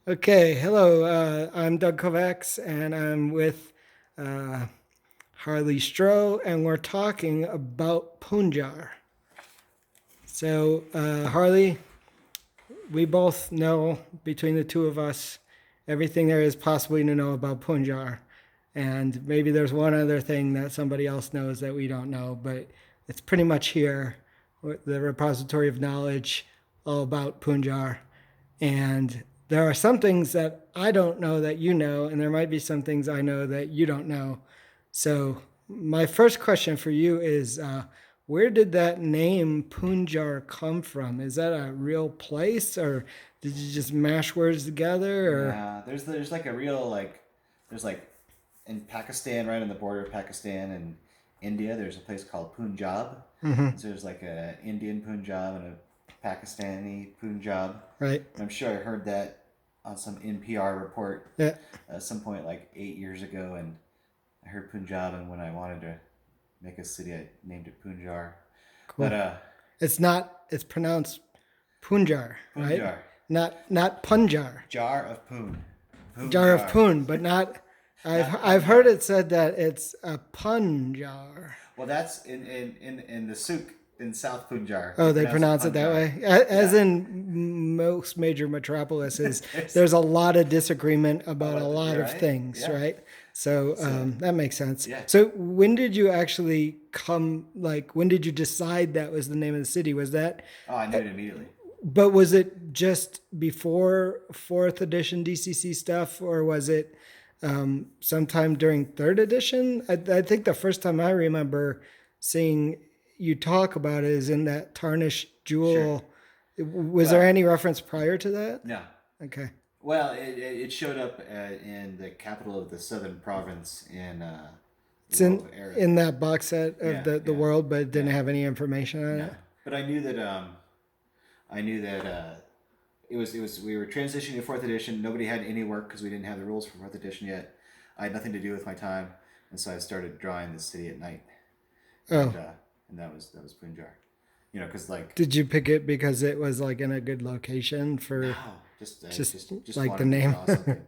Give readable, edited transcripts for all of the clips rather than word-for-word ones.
Okay, hello. I'm Doug Kovacs, and I'm with uh, Harley Stroh, and we're talking about Punjar. So, Harley, we both know between the two of us everything there is possibly to know about Punjar, and maybe there's one other thing that somebody else knows that we don't know, but it's pretty much here, the repository of knowledge all about Punjar. And there are some things that I don't know that you know, and there might be some things I know that you don't know. So, my first question for you is where did that name Punjar come from? Is that a real place, or did you just mash words together? Or Yeah, there's like a real there's like in Pakistan, right on the border of Pakistan and India, there's a place called Punjab. Mhm. And so there's like a Indian Punjab and a Pakistani Punjab. Right? And I'm sure I heard that on some NPR report Yeah, at some point like 8 years ago, and I heard Punjab, and when I wanted to make a city, I named it Punjar. But cool. It's not. It's pronounced Punjar, right? Punjar, Not Punjar. jar of poon, Jar of Punjar, Poon, but not. I've not I've heard Punjar. it said that it's a pun jar. Well, that's in the souk in South Punjar. They Oh, they pronounce it pronounce it that Punjar. way. As Yeah. in most major metropolises, There's there's a lot of disagreement about a lot you're of right. things, Yeah. right? So So that makes sense. yeah. So when did you actually come? Like, when did you decide that was the name of the city? Was that? Oh, I knew it immediately. But was it just before fourth edition DCC stuff, or was it sometime during third edition? I think the first time I remember seeing you talk about it is in that tarnished Sure. jewel. Was there Well, any reference prior to that? no. Okay. Well, it showed up in the capital of the southern province in the It's world of Arab. in that box set of Yeah, the yeah, world, but it didn't yeah. have any information on No, it. but I knew that it was we were transitioning to fourth edition. Nobody had any work because we didn't have the rules for fourth edition yet. I had nothing to do with my time, and so I started drawing the city at night, Oh, and uh, and that was Punjar. Because like did you pick it because it was like in a good location no, for just I just just like the wanted to name? draw something.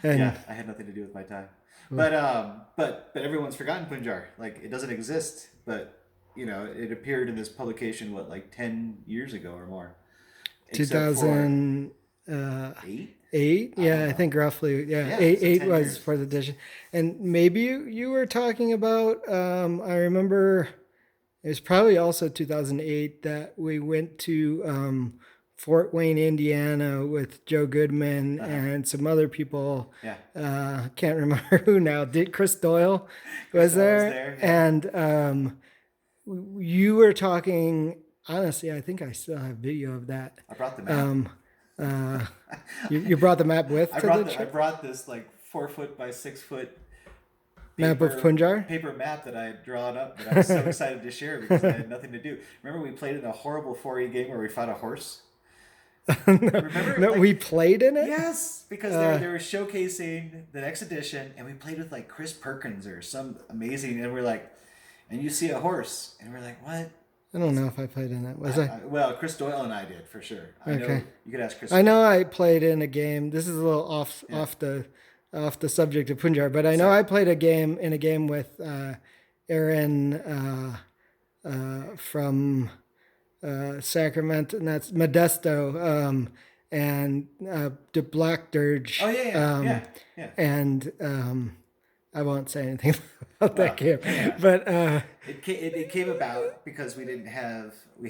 And Yeah, I had nothing to do with my time, but everyone's forgotten Punjar. Like it doesn't exist, but it appeared in this publication like 10 years ago or more, except for 2008. eight. I Yeah, don't I know. think roughly. Yeah, Yeah, eight so eight 10 was years. fourth edition, and maybe you were talking about. I remember it was probably also 2008 that we went to Fort Wayne, Indiana, with Joe Goodman Uh huh. and some other people. Yeah. Can't remember who now. Did Chris Doyle Chris was Doyle was there, there. Yeah. and you were talking. Honestly, I think I still have video of that. I brought the map. Um, uh, you brought the map with I to the brought the I trip? brought this like 4 foot by 6 foot Map of paper Punjar? paper map that I had drawn up that I was so excited to share because I had nothing to do. Remember we played in a horrible 4E game where we fought a horse? No, Remember no, like we played in it? yes, because they were showcasing the next edition, and we played with like Chris Perkins or some amazing, and we're like, and you see a horse, and we're like, what? I don't know if I played in it. Was I? Well, Chris Doyle and I did for sure. I know Okay. you could ask Chris I know Doyle. I played in a game. This is a little Yeah, off the subject of Punjar, but I know sorry. I played a game in a game with Aaron from Sacramento, and that's Modesto, and the Black Dirge, Oh yeah, yeah, yeah, yeah. and I won't say anything about that Well, game, yeah. but It came about because we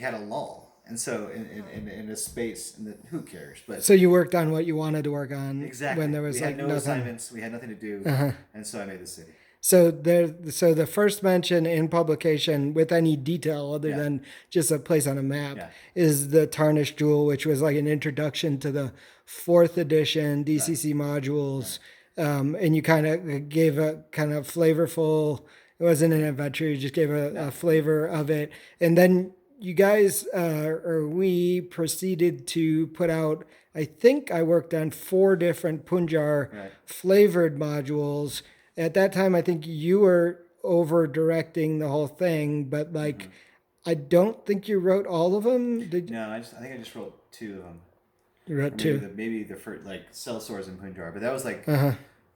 had a lull, and so in a space, and who cares? But so you worked on what you wanted to work on when exactly, there we was had like no nothing. assignments, we had nothing to do, and so I made the city. So the first mention in publication with any detail other Yeah, than just a place on a map yeah, is the Tarnished Jewel, which was like an introduction to the fourth edition right, DCC right. modules, and you kind of gave a kind of flavorful. It wasn't an adventure; you just gave No, a flavor of it, and then you guys or we proceeded to put out. I think I worked on four different Punjar right. flavored modules at that time. I think you were over directing the whole thing, but Hmm. like I don't think you wrote all of them. Did No, I think I just wrote two of them. You wrote two. Maybe the first like cell stores in Punjar, but that was like Uh huh.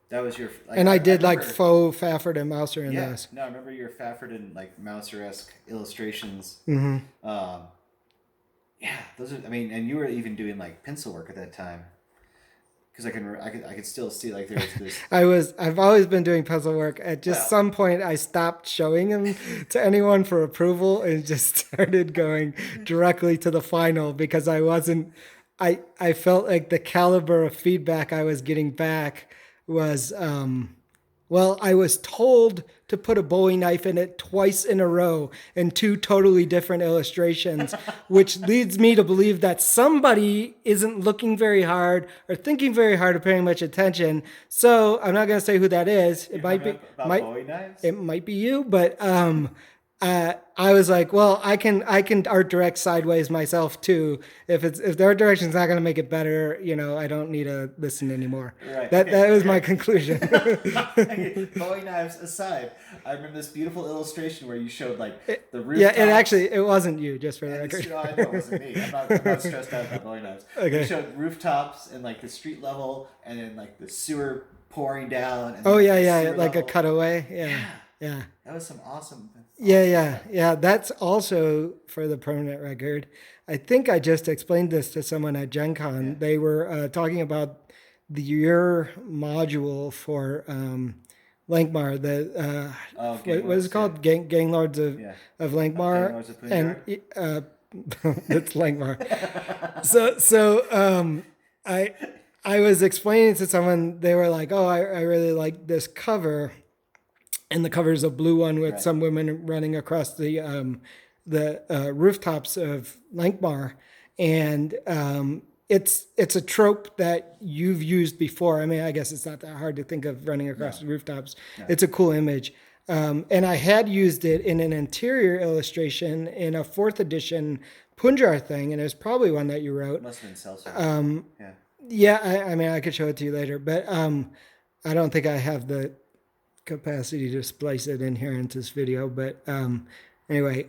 that was your like And I I did like remember. faux Fafford and Mouser in Yeah, those. no, I remember your Fafford and like Mouser-esque illustrations. Mm-hmm. Um, yeah, those are. I mean, and you were even doing like pencil work at that time because I could still see like there's this. I've always been doing puzzle work. At just Well, some point, I stopped showing them to anyone for approval and just started going directly to the final because I wasn't, I felt like the caliber of feedback I was getting back was, well, I was told to put a Bowie knife in it twice in a row in two totally different illustrations, which leads me to believe that somebody isn't looking very hard or thinking very hard or paying much attention. So I'm not going to say who that is. you're It might coming be up about might Bowie knives. it might be you, but I was like, well, I can art direct sideways myself too. If the art direction's not going to make it better, I don't need to listen anymore. Right. That Okay. that was Okay. my conclusion. Okay, Bowie knives aside, I remember this beautiful illustration where you showed like the Yeah, rooftops. it wasn't you, just for the And record. I know it wasn't me. I'm not stressed out about Bowie knives. Okay. You showed rooftops and like the street level, and then like the sewer pouring down. And Oh then yeah, the yeah, sewer like a level. cutaway. Yeah, Yeah, yeah, that was some awesome. yeah, Awesome yeah, stuff. yeah. That's also for the permanent record. I think I just explained this to someone at Gen Yeah. Con. They were talking about your module for Lankmar, Oh, what is it Gamelords, yeah, called? Gang Lords yeah. of Gang Lankmar, Lords of and Punjar. that's Lankmar. So I I was explaining to someone. They were like, "Oh, I really like this cover." And the cover is a blue one with Right. some women running across the rooftops of Lankmar, and it's a trope that you've used before. I mean, I guess it's not that hard to think of running across No. the rooftops. No. It's a cool image. And I had used it in an interior illustration in a fourth edition Punjar thing, and it was probably one that you wrote. Must have been Celso. Yeah. Yeah, I mean, I could show it to you later, but I don't think I have the capacity to splice it in here into this video. But anyway,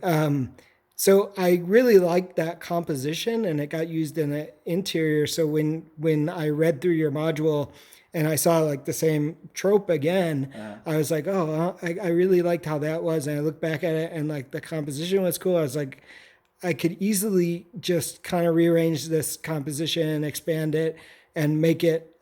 so I really liked that composition, and it got used in the interior. So when I read through your module and I saw like the same trope again, I was like, oh, I really liked how that was. And I looked back at it, and like the composition was cool. I was like, I could easily just kind of rearrange this composition, expand it, and make it,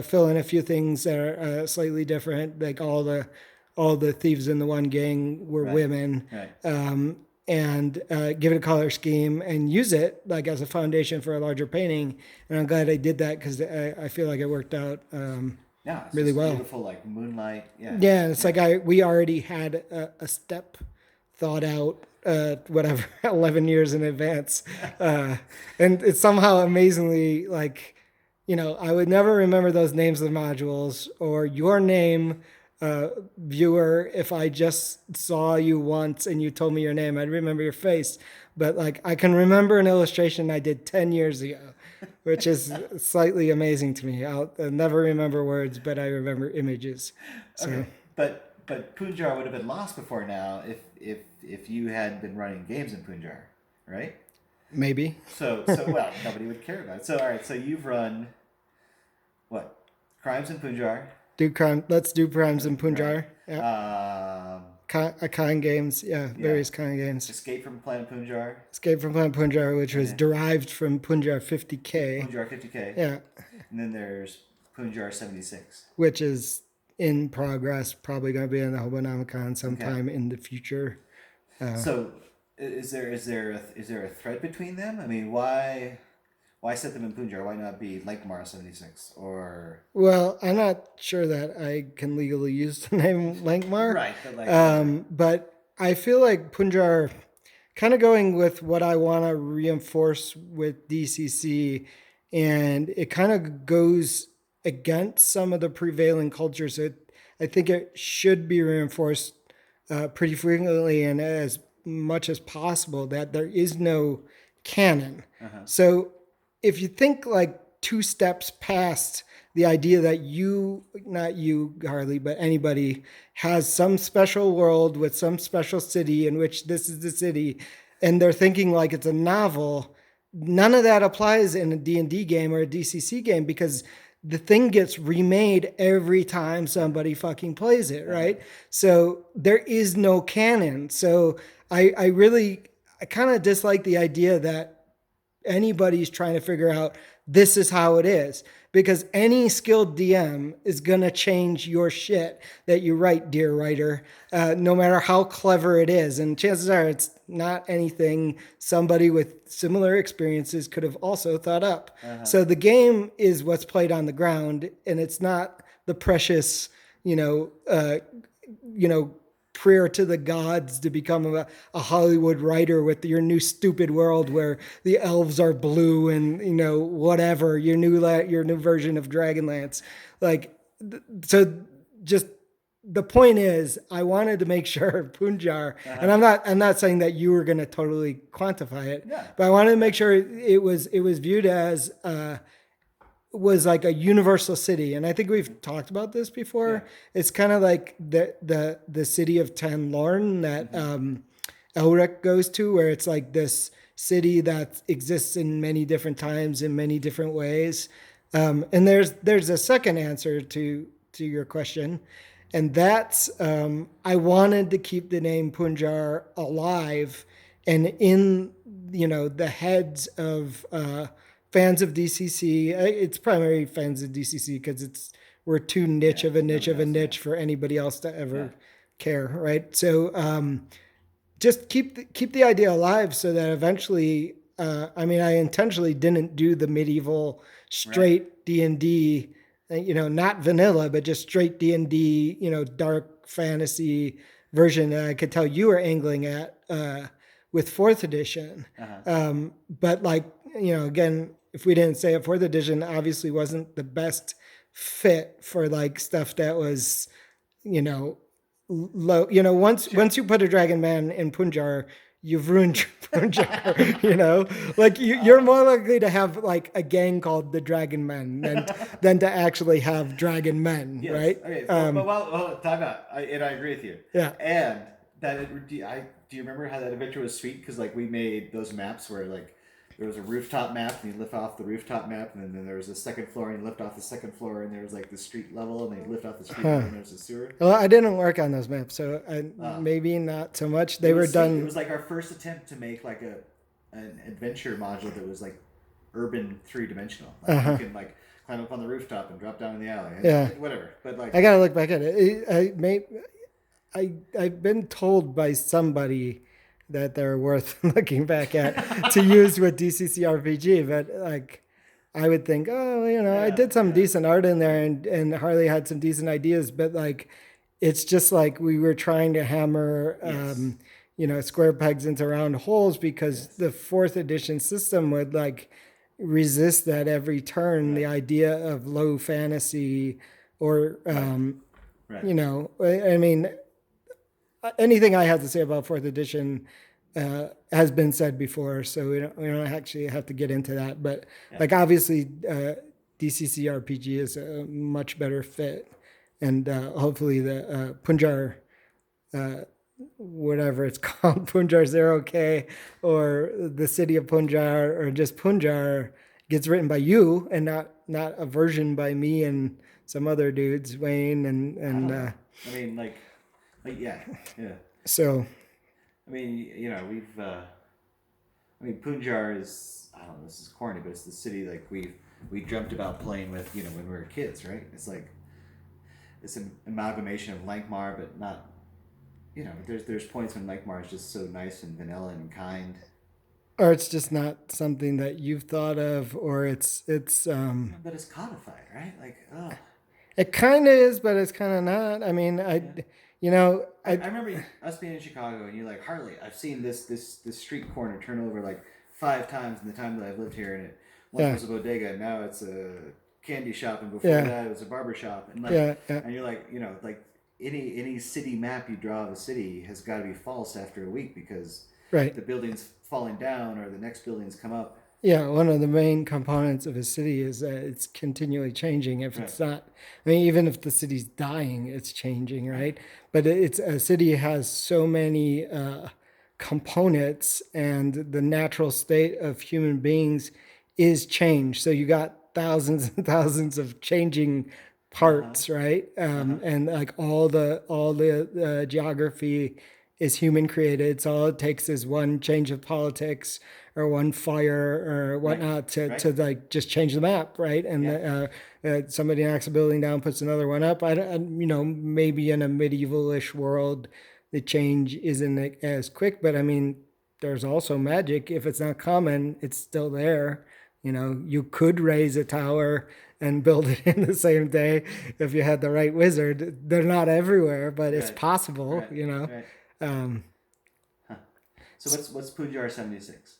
fill in a few things that are slightly different. Like all the thieves in the one gang were Right. women, Right. and give it a color scheme and use it like as a foundation for a larger painting. And I'm glad I did that because I feel like it worked out Yeah. It's really this well. beautiful like moonlight. Yeah. Yeah, and it's like we already had a step thought out, whatever, 11 years in advance. And it's somehow amazingly like, I would never remember those names of the modules or your name, viewer. If I just saw you once and you told me your name, I'd remember your face. But like, I can remember an illustration I did 10 years ago, which is slightly amazing to me. I'll never remember words, but I remember images. So. Okay. But Punjar would have been lost before now if you had been running games in Punjar, right? Maybe. So well, nobody would care about it. So all right, so you've run what? Crimes in Punjar. Let's do crimes in Punjar. Right. Yeah. Khan games. Yeah. Various Khan games. Escape from Planet Punjar. Escape from Planet Punjar, which was Yeah. derived from Punjar 50K. Punjar 50K. Yeah. And then there's Punjar 76. Which is in progress, probably going to be in the Hobonomicon sometime in the future. So is there a thread between them? I mean, why set them in Punjar? Why not be like Mara 76 or Well, I'm not sure that I can legally use the name Lankmar. right? But like But I feel like Punjar, kind of going with what I want to reinforce with DCC, and it kind of goes against some of the prevailing cultures. I think it should be reinforced pretty frequently and as much as possible that there is no canon. So if you think like two steps past the idea that not you, Harley, but anybody has some special world with some special city in which this is the city, and they're thinking like it's a novel, none of that applies in a D&D game or a DCC game because the thing gets remade every time somebody fucking plays it, right? So there is no canon. So I kind of dislike the idea that anybody's trying to figure out this is how it is because any skilled DM is going to change your shit that you write, dear writer, no matter how clever it is. And chances are it's not anything somebody with similar experiences could have also thought up. So the game is what's played on the ground, and it's not the precious, you know, you know, prayer to the gods to become a Hollywood writer with your new stupid world where the elves are blue and you know whatever your new version of Dragonlance. Like so, just the point is, I wanted to make sure Punjar, and I'm not saying that you were going to totally quantify it, but I wanted to make sure it was viewed as. Was like a universal city, and I think we've talked about this before. Yeah. It's kind of like the city of Ten Lorn that Elric goes to, where it's like this city that exists in many different times in many different ways. And there's a second answer to your question, and that's I wanted to keep the name Punjar alive and in the heads of fans of DCC. It's primarily fans of DCC because we're too niche of a niche for anybody else to ever care, right? So just keep the idea alive so that eventually, I intentionally didn't do the medieval straight D&D, not vanilla, but just straight D&D, dark fantasy version that I could tell you were angling at with fourth edition. But again, if we didn't say it, fourth edition obviously wasn't the best fit for like stuff that was, low. Once you put a dragon man in Punjar, you've ruined Punjar. Like you're more likely to have like a gang called the Dragon Men than to actually have dragon men, right? Okay, but time out. I agree with you. Yeah. And do you remember how that adventure was sweet? Because like we made those maps where like there was a rooftop map and you lift off the rooftop map, and then there was a second floor and you lift off the second floor, and there was like the street level and they lift off the street level and there was a sewer. Well, I didn't work on those maps, so maybe not so much. They were done. It was like our first attempt to make like an adventure module that was like urban 3-dimensional. Like you can like climb up on the rooftop and drop down in the alley. Whatever. But like I gotta look back at it. I've been told by somebody that they're worth looking back at to use with DCC RPG, but like I would think, I did some decent art in there, and Harley had some decent ideas, but like it's just like we were trying to hammer square pegs into round holes because the fourth edition system would like resist that every turn. The idea of low fantasy or anything I have to say about fourth edition has been said before, so we don't actually have to get into that. But like obviously, DCC RPG is a much better fit, and hopefully the Punjar, whatever it's called, Punjar 0K, or the city of Punjar, or just Punjar, gets written by you and not a version by me and some other dudes, Wayne and. So, Punjar is, I don't know, this is corny, but it's the city like we dreamt about playing with, when we were kids, right? It's like it's an amalgamation of Lankmar, but not, there's points when Lankmar is just so nice and vanilla and kind. Or it's just not something that you've thought of, or it's. But it's codified, right? Like, oh. It kind of is, but it's kind of not. I mean, I remember us being in Chicago, and you're like, Harley, I've seen this street corner turn over like 5 times in the time that I've lived here, and it once was a bodega, and now it's a candy shop, and before that it was a barber shop, and like, and you're like, like any city map you draw of a city has got to be false after a week because the building's falling down or the next building's come up. Yeah, one of the main components of a city is that it's continually changing. If it's not, even if the city's dying, it's changing, right? But a city has so many components, and the natural state of human beings is change. So you got thousands and thousands of changing parts, right? And like all the geography is human created. So all it takes is one change of politics or one fire or whatnot to like just change the map, right? And somebody knocks a building down, puts another one up. Maybe in a medievalish world, the change isn't as quick, but I mean, there's also magic. If it's not common, it's still there. You could raise a tower and build it in the same day if you had the right wizard. They're not everywhere, but it's possible, Right. So what's Punjar 76?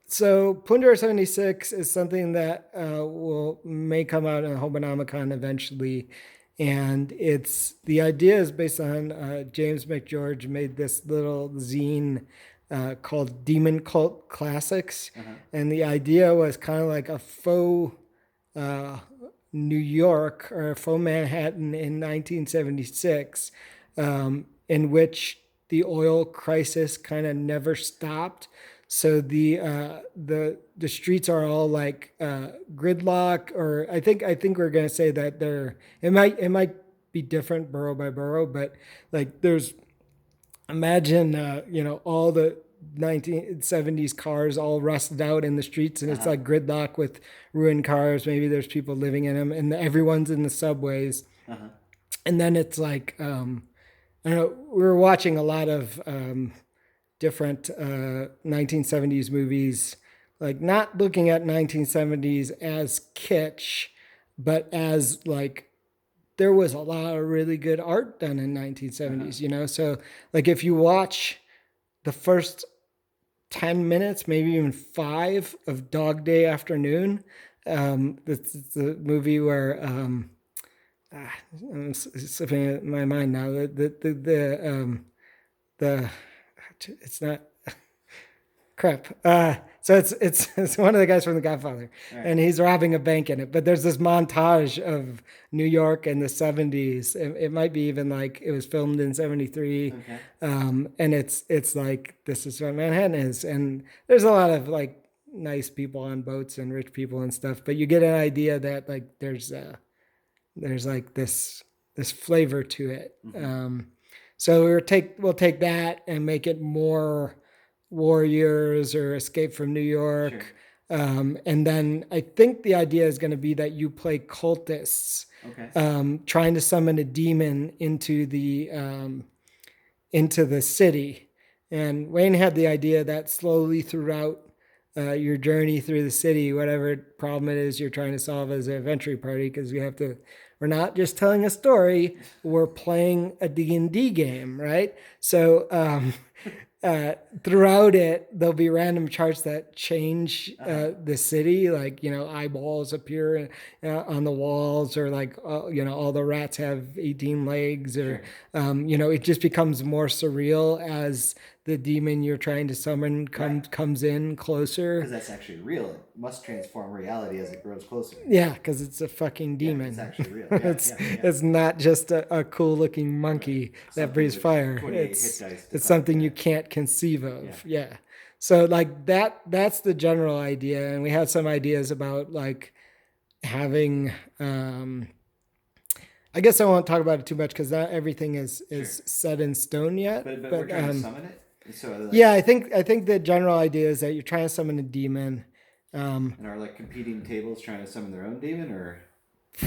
So Punjar 76 is something that may come out in Hobonomicon eventually. And the idea is based on James McGeorge made this little zine called Demon Cult Classics. And the idea was kind of like a faux New York or a faux Manhattan in 1976, in which the oil crisis kind of never stopped. So the streets are all like gridlock, or I think we're gonna say that it might be different borough by borough, but like imagine all the 1970s cars all rusted out in the streets, and it's like gridlock with ruined cars. Maybe there's people living in them, and everyone's in the subways. And then it's like I don't know, we were watching a lot of different 1970s movies, like not looking at 1970s as kitsch, but as like there was a lot of really good art done in 1970s. So like if you watch the first 10 minutes, maybe even 5 of Dog Day Afternoon, it's the movie where I'm slipping in my mind now. It's not crap. So it's one of the guys from The Godfather, and he's robbing a bank in it. But there's this montage of New York in the 70s. It might be even like it was filmed in 73. And it's like, this is what Manhattan is. And there's a lot of like nice people on boats and rich people and stuff. But you get an idea that like there's like this flavor to it. So we'll take that and make it more Warriors or Escape from New York. And then I think the idea is going to be that you play cultists, trying to summon a demon into the city. And Wayne had the idea that slowly throughout your journey through the city, whatever problem it is you're trying to solve as an adventure party, because we're not just telling a story, we're playing a D&D game, right? So throughout it, there'll be random charts that change the city, like, eyeballs appear on the walls, or like, all the rats have 18 legs, or, it just becomes more surreal as the demon you're trying to summon comes in closer. Because that's actually real. It must transform reality as it grows closer. Yeah, because it's a fucking demon. It's actually real. It's not just a cool looking monkey that breathes fire. It's something you can't conceive of. Yeah. So like that's the general idea. And we have some ideas about like having, I guess I won't talk about it too much because not everything is set in stone yet. But we're trying to summon it? So I think the general idea is that you're trying to summon a demon. And are like competing tables trying to summon their own demon, or?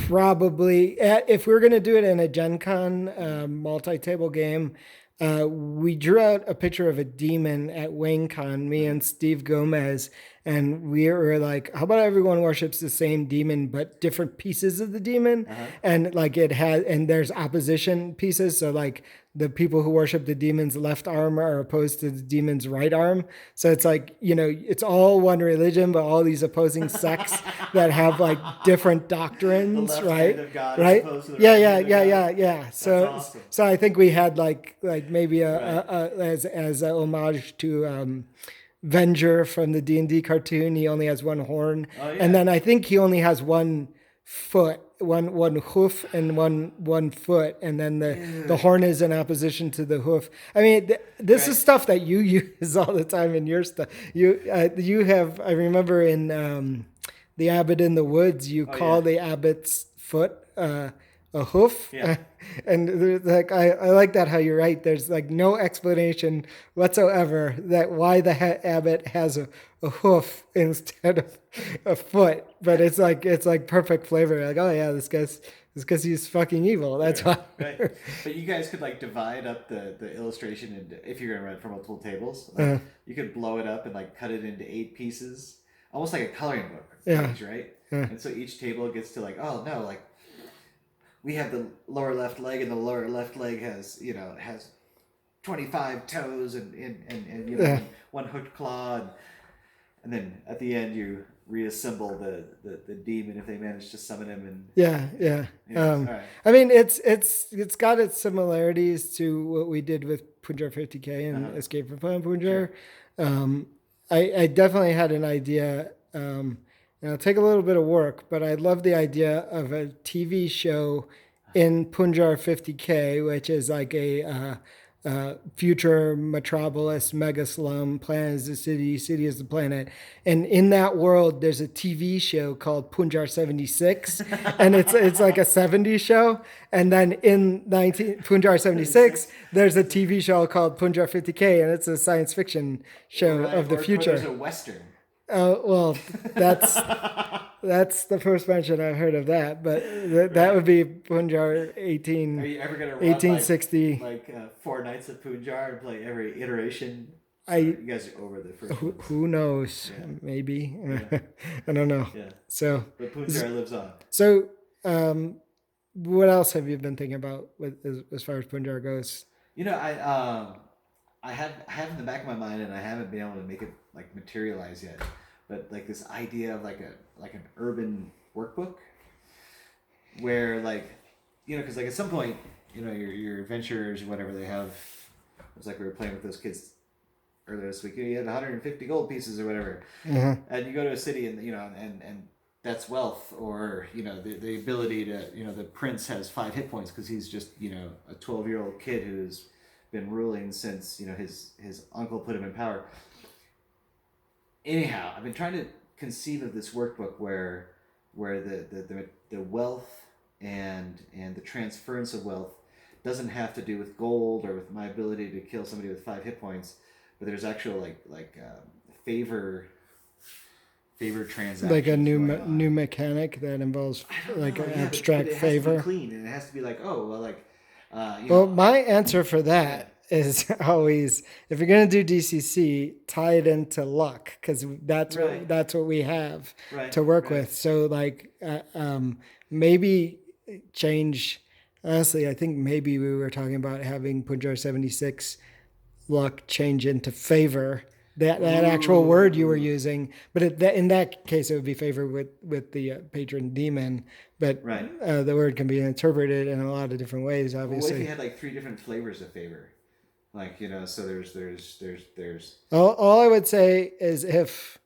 Probably. If we're going to do it in a Gen Con multi-table game, we drew out a picture of a demon at WayneCon, me and Steve Gomez, and we were like, how about everyone worships the same demon but different pieces of the demon? And like and there's opposition pieces, so like the people who worship the demon's left arm are opposed to the demon's right arm. So it's like, it's all one religion, but all these opposing sects that have like different doctrines, right? Yeah. So, awesome. So I think we had like maybe as a homage to Venger from the D&D cartoon. He only has one horn, and then I think he only has one foot, one hoof and one foot, and then the Dude. horn is in opposition to the hoof. I mean, this is Right. stuff that you use all the time in your stuff. You have. I remember in the Abbot in the Woods, you Oh call yeah. the abbot's foot a hoof. Yeah. And like I like that how you're right. There's like no explanation whatsoever that why the abbot has a hoof instead of a foot, but it's like perfect flavor. Like, oh yeah, this guy's it's because he's fucking evil. That's Right. why. Right. But you guys could like divide up the illustration into, if you're gonna run from multiple tables, like you could blow it up and like cut it into 8 pieces, almost like a coloring book Yeah. page, right? Yeah. And so each table gets to like, oh no, like we have the lower left leg, and the lower left leg has, has 25 toes and Yeah. one hooked claw, and then at the end you reassemble the demon if they manage to summon him, and Yeah, yeah. all right. I mean, it's got its similarities to what we did with Punjar 50K and Escape from Punjar. Sure. Um, I definitely had an idea. And it'll take a little bit of work, but I love the idea of a TV show in Punjar 50K, which is like a future metropolis, mega slum. Planet is the city, city is the planet, and in that world, there's a TV show called Punjar 76, and it's like a 70s show. And then in 19 Punjar 76, there's a TV show called Punjar 50K, and it's a science fiction show Right, of the or future. there's a western. Oh well, that's the first mention I've heard of that, but that would be Punjar Are 18, you ever gonna run 1860. like 4 nights of Punjar and play every iteration? So I you guys are over the first one. who knows? Yeah. Maybe Yeah. I don't know. Yeah, So but Punjar lives on. so what else have you been thinking about with as far as Punjar goes? I have in the back of my mind, and I haven't been able to make it like materialize yet. But like this idea of like an urban workbook, where like, because like at some point, your adventurers or whatever they have. It's like we were playing with those kids earlier this week. You had 150 gold pieces or whatever, and you go to a city, and and that's wealth, or the ability to, the prince has 5 hit points because he's just a 12-year-old kid who's been ruling since his uncle put him in power. Anyhow, I've been trying to conceive of this workbook where the wealth and the transference of wealth doesn't have to do with gold or with my ability to kill somebody with 5 hit points, but there's actual favor transactions, Like a going on. new mechanic that involves I don't like know, an yeah, abstract but it has favor. to be clean, and it has to be like, oh well, like Well, my answer for that is always, if you're going to do DCC, tie it into luck, because Right. that's what we have Right, to work right. with. So maybe change. Honestly, I think maybe we were talking about having Punjar 76 luck change into favor. That actual word you were using, but in that case, it would be favor with the patron demon. But Right. the word can be interpreted in a lot of different ways. Well, what if Obviously, you had like 3 different flavors of favor? Like, so there's all I would say is, if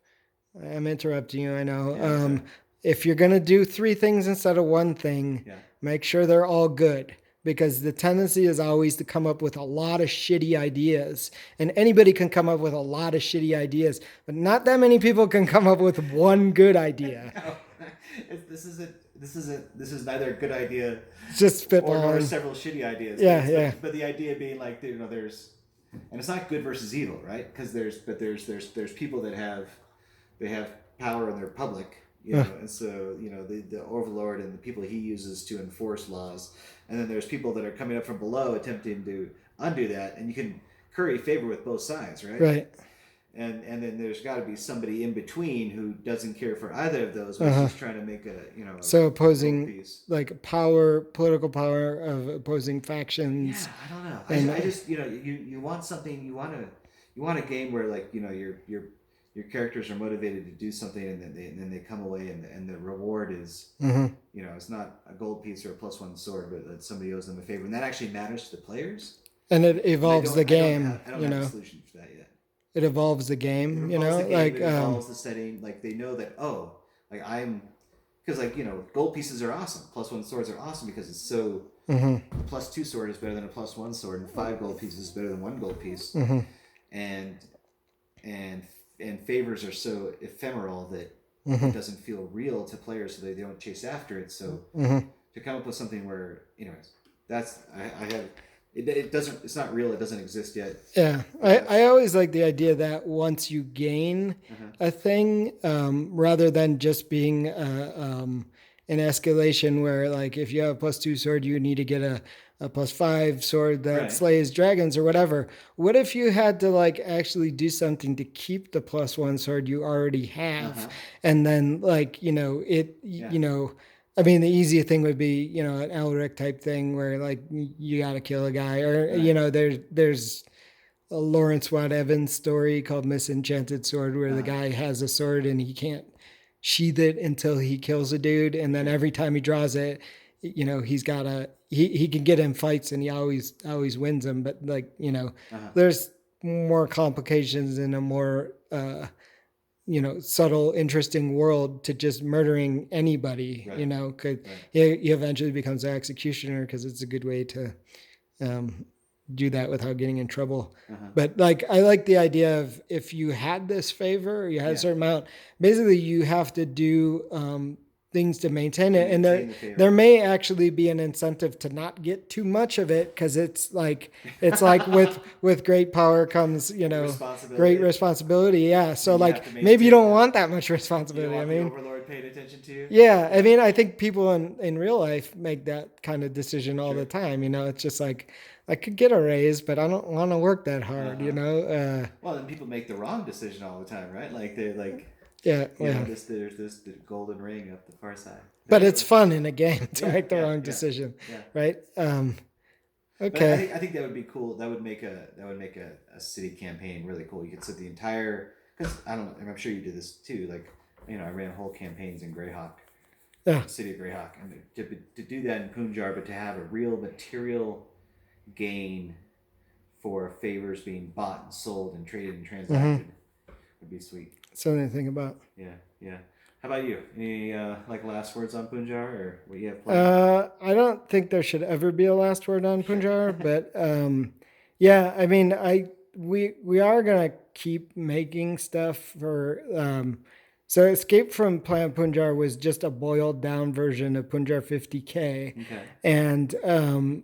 I'm interrupting you, I know. Yeah, sorry. If you're gonna do 3 things instead of one thing, Yeah. make sure they're all good. Because the tendency is always to come up with a lot of shitty ideas. And anybody can come up with a lot of shitty ideas, but not that many people can come up with one good idea. No, this is neither a good idea It's just nor spitballing. several shitty ideas. Yeah, But yeah. But the idea being like, there's, and it's not good versus evil, right? Because there's people that have power in their public, and so the overlord and the people he uses to enforce laws, and then there's people that are coming up from below attempting to undo that, and you can curry favor with both sides, right? Right. And then there's got to be somebody in between who doesn't care for either of those, but is just trying to make a So a opposing, piece. like, political power of opposing factions. Yeah, I don't know. And- I just you want something, you want a game where like your characters are motivated to do something, and then they come away, and the reward is it's not a gold piece or a +1 sword, but that somebody owes them a favor, and that actually matters to the players. And it I evolves the game, I don't have a solution for that yet. It evolves the game, It involves the game, like it involves the setting. Like they know that, like because like gold pieces are awesome. +1 swords are awesome because it's so. Mm-hmm. A +2 sword is better than a +1 sword, and 5 gold pieces is better than 1 gold piece. Mm-hmm. And and and favors are so ephemeral that Mm-hmm. it doesn't feel real to players, so they don't chase after it. So Mm-hmm. to come up with something where, anyways, that's I have it doesn't, it's not real, it doesn't exist yet. Yeah, I always like the idea that once you gain Uh-huh. a thing, rather than just being an escalation where, like, if you have a +2 sword, you need to get a +5 sword that Right. slays dragons or whatever. What if you had to, like, actually do something to keep the +1 sword you already have, Uh-huh. and then, like, Yeah. I mean, the easiest thing would be, an Elric type thing where, like, you got to kill a guy, or Right. there's a Lawrence Watt Evans story called Misenchanted Sword, where the Uh-huh. guy has a sword and he can't sheath it until he kills a dude, and then Sure. every time he draws it, he's got he can get in fights and he always wins them, but, like, Uh-huh. there's more complications and a more subtle, interesting world to just murdering anybody. Right. Because Right. he eventually becomes an executioner because it's a good way to um, do that without getting in trouble. Uh-huh. But, like, I like the idea of, if you had this favor, you had a Yeah. certain amount. Basically, you have to do things to maintain it, and Maintain the there favor. may actually be an incentive to not get too much of it, because it's like with great power comes great Responsibility. responsibility. Yeah, so, And you have like, to maybe you maintain don't that. want that much You don't responsibility. I want the mean, overlord paying attention to you. yeah, I mean, I think people in real life make that kind of decision all Sure. the time. It's just like, I could get a raise, but I don't want to work that hard. Uh-huh. Well, then people make the wrong decision all the time, right? Like they're like, Yeah, yeah. there's this the golden ring up the far side. But But it's anyway, fun in a game to yeah, make the yeah, wrong yeah, decision, yeah. right? But Okay. I think that would be cool. That would make a city campaign really cool. You could set the entire, because I don't know, and I'm sure you did this too. Like, I ran whole campaigns in Greyhawk, Yeah. city of Greyhawk, and to do that in Punjar, but to have a real material gain for favors being bought and sold and traded and Mm-hmm. transacted would be sweet. Something to think about. Yeah, yeah. How about you? Any like last words on Punjar, or what you have planned? I don't think there should ever be a last word on Sure. Punjar, but yeah, I mean, we are gonna keep making stuff for. So Escape from Planet Punjar was just a boiled down version of Punjar 50K, Okay. and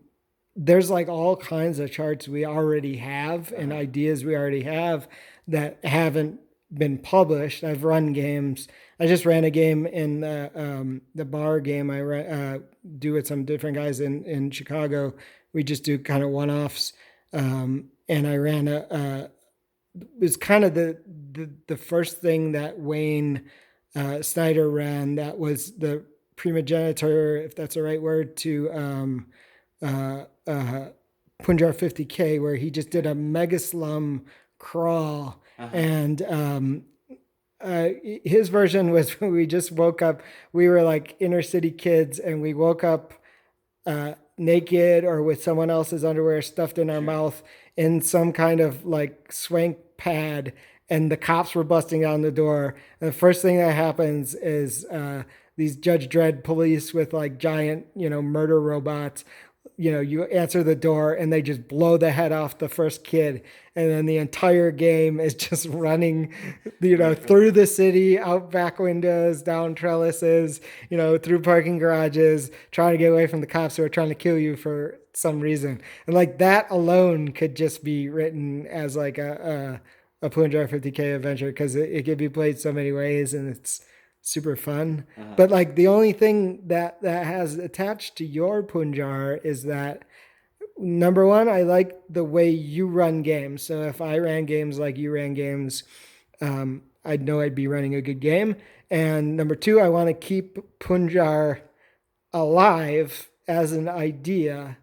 there's, like, all kinds of charts we already have and Uh-huh. ideas we already have that haven't been published. I've run games. I just ran a game in the bar game do with some different guys in Chicago. We just do kind of one offs, and I ran it was kind of the first thing that Wayne Snyder ran. That was the primogenitor, if that's the right word, to uh, uh, Punjar 50K, where he just did a mega slum crawl. Uh-huh. And his version was when we just woke up. We were like inner city kids, and we woke up naked or with someone else's underwear stuffed in our Sure. mouth in some kind of, like, swank pad, and the cops were busting down the door. And the first thing that happens is these Judge Dredd police with, like, giant, murder robots. You answer the door and they just blow the head off the first kid, and then the entire game is just running, Right from through the city, out back windows, down trellises, through parking garages, trying to get away from the cops who are trying to kill you for some reason. And, like, that alone could just be written as, like, a Punjar 50K adventure, because it could be played so many ways, and it's super fun. uh-huh. But, like, the only thing that has attached to your Punjar is that, number one, I like the way you run games. So if I ran games like you ran games, I'd know I'd be running a good game. And number two, I want to keep Punjar alive as an idea,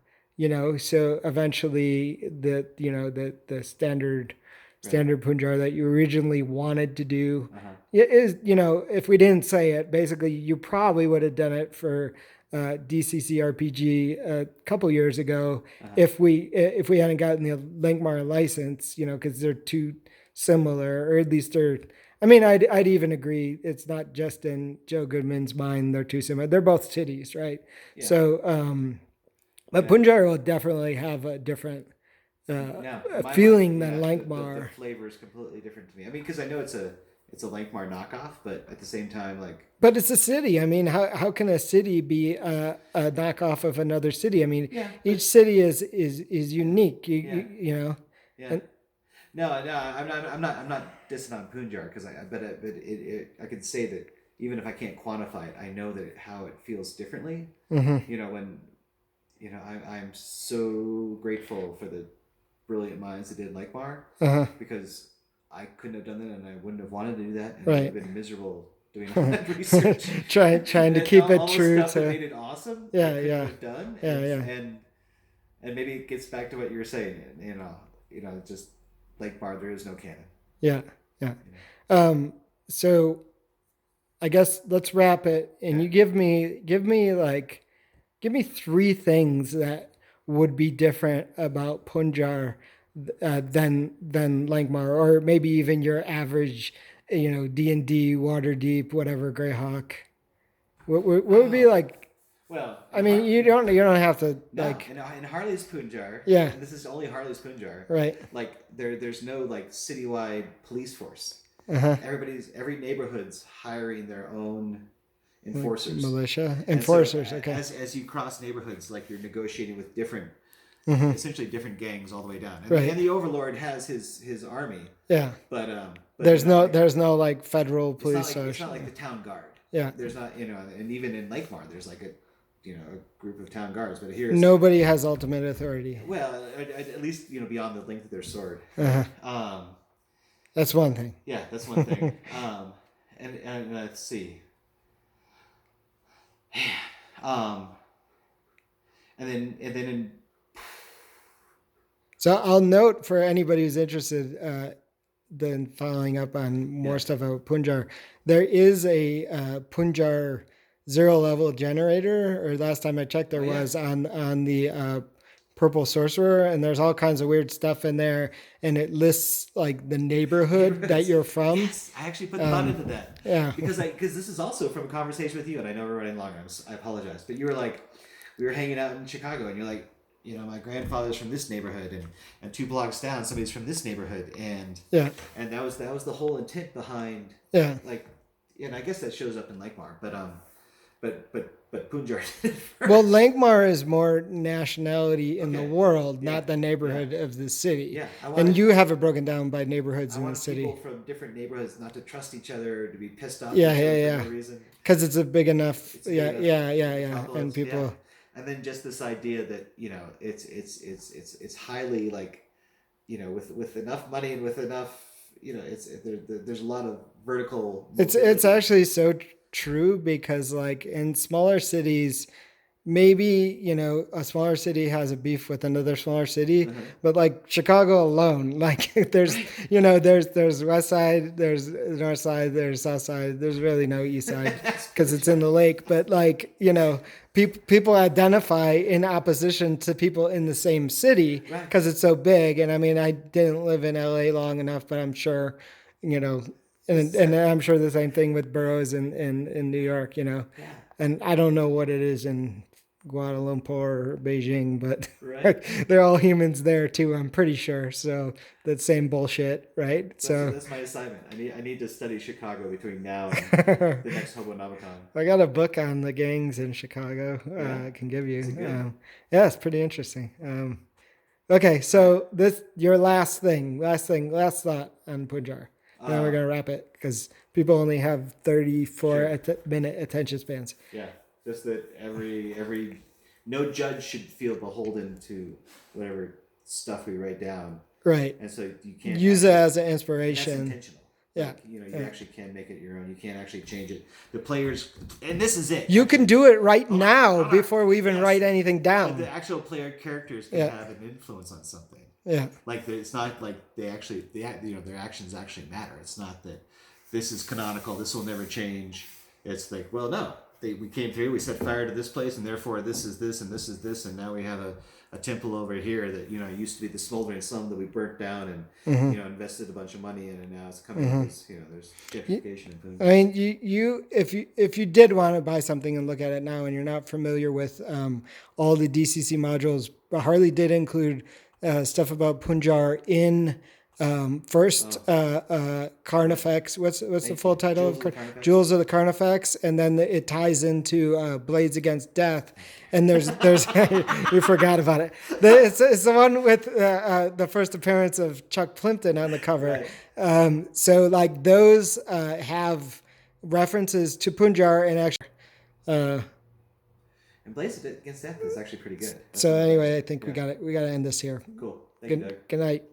so eventually the Right. standard Punjar that you originally wanted to do Uh-huh. is, if we didn't say it, basically you probably would have done it for DCC RPG a couple years ago, Uh-huh. if we hadn't gotten the Linkmar license, because they're too similar, or at least they're. I mean, I'd even agree. It's not just in Joe Goodman's mind. They're too similar. They're both cities, right? Yeah. So, but Yeah. Punjar will definitely have a different No, in my feeling mind, than yeah, the Lankmar. flavor is completely different to me. I mean, because I know it's a Lankmar knockoff, but at the same time, like, But it's a city. I mean, how can a city be a knockoff of another city? I mean, yeah, each but city is unique. yeah, You know, yeah. and No, I'm not dissing on Punjar because I can say that even if I can't quantify it, I know that how it feels differently. mm-hmm, You know, when I'm so grateful for the brilliant minds that did Lankmar uh-huh, because I couldn't have done that and I wouldn't have wanted to do that and I would have right. been miserable doing all that research Trying to and keep it all the true stuff that to made it awesome I yeah, couldn't yeah, have done yeah, yeah, and maybe it gets back to what you were saying, just Lankmar, there is no canon. yeah, yeah. You know? Um, so I guess let's wrap it, and Okay. you give me three things that would be different about Punjar than Langmar, or maybe even your average, D&D, Waterdeep, whatever, Greyhawk. What would be Oh like? well, I mean, you don't have to no, like, in Harley's Punjar, yeah, and this is only Harley's Punjar. right, Like there's no like citywide police force. uh huh, Every neighborhood's hiring their own enforcers, militia and so enforcers. Okay, as you cross neighborhoods, like you're negotiating with different, mm-hmm, essentially different gangs all the way down, right, and the Overlord has his army, yeah. but they're not like There's no like federal it's not police like or it's not like the town guard. yeah. There's not and even in Lakemar, there's like a group of town guards, but here it's Nobody has ultimate authority. well, at least beyond the length of their sword. Uh-huh. That's one thing. Yeah, that's one thing. And let's see. Um, and then in So I'll note for anybody who's interested, then following up on more yeah, stuff about Punjar, there is a Punjar zero level generator, or last time I checked, there oh yeah, was on the Purple Sorcerer, and there's all kinds of weird stuff in there, and it lists like the neighborhood that neighborhoods. you're from. Yes, I actually put thought into that Yeah. because this is also from a conversation with you, and I know we're running long. I apologize, but you were like, we were hanging out in Chicago, and you're like, my grandfather's from this neighborhood, and 2 blocks down, somebody's from this neighborhood, Yeah. and that was the whole intent behind Yeah. like, and I guess that shows up in Lakemar, but Punjar Well, first. Lankmar is more nationality in the Okay. world, Yeah. not the neighborhood of the city. Yeah. And you have it broken down by neighborhoods I in the want city. people from different neighborhoods not to trust each other, to be pissed off Yeah, at each other yeah, for yeah. no reason. Because it's a big enough. It's a Yeah, big yeah, yeah, enough yeah. And complex, people. yeah. And then just this idea that it's highly like with enough money and with enough there's a lot of vertical It's mobility. actually so true because like in smaller cities, maybe a smaller city has a beef with another smaller city, Uh-huh. but like Chicago alone, like there's Right. there's west side, there's north side, there's south side, there's really no east side That's because pretty it's in the lake, but like people identify in opposition to people in the same city right. because it's so big. And I mean, I didn't live in LA long enough, but I'm sure you know and I'm sure the same thing with boroughs in New York, Yeah. and I don't know what it is in Kuala Lumpur or Beijing, but Right. they're all humans there too. I'm pretty sure. So that same bullshit, right? So That's my assignment. I need to study Chicago between now and I the next Hobonomicon. got a book on the gangs in Chicago. Yeah. I can give you. Is it good? Yeah, it's pretty interesting. Okay, so this your last thought on Punjar. Then we're Uh, gonna wrap it because people only have 34 sure. minute attention spans. Yeah. Just that every no judge should feel beholden to whatever stuff we write down, Right. and so you can't Use it actually, as an and that's inspiration. intentional. Yeah. Like, you Yeah. actually can make it your own. You can't actually change it. The players, and this is it. You can do it right now hold on. before we even Yes. write anything But down. the actual player characters can Yeah. have an influence on something. Yeah. Like it's not like their actions actually matter. It's not that this is canonical. This will never change. It's like, well, no, we came through, we set fire to this place, and therefore this is this, and this is this, and now we have a temple over here that used to be the smoldering slum that we burnt down and invested a bunch of money in, and now it's coming. As, there's gentrification and food. I mean, if you did want to buy something and look at it now, and you're not familiar with all the DCC modules, Harley did include stuff about Punjar in first Carnifex. What's the full title of Jewels of the Carnifex, and then it ties into Blades Against Death. And there's you forgot about it. It's the one with the first appearance of Chuck Plimpton on the cover. Right. So like those have references to Punjar and actually. And Blades Against Death is actually pretty good. So anyway, I think we got to end this here. Cool. Thank you, Doug. Good night.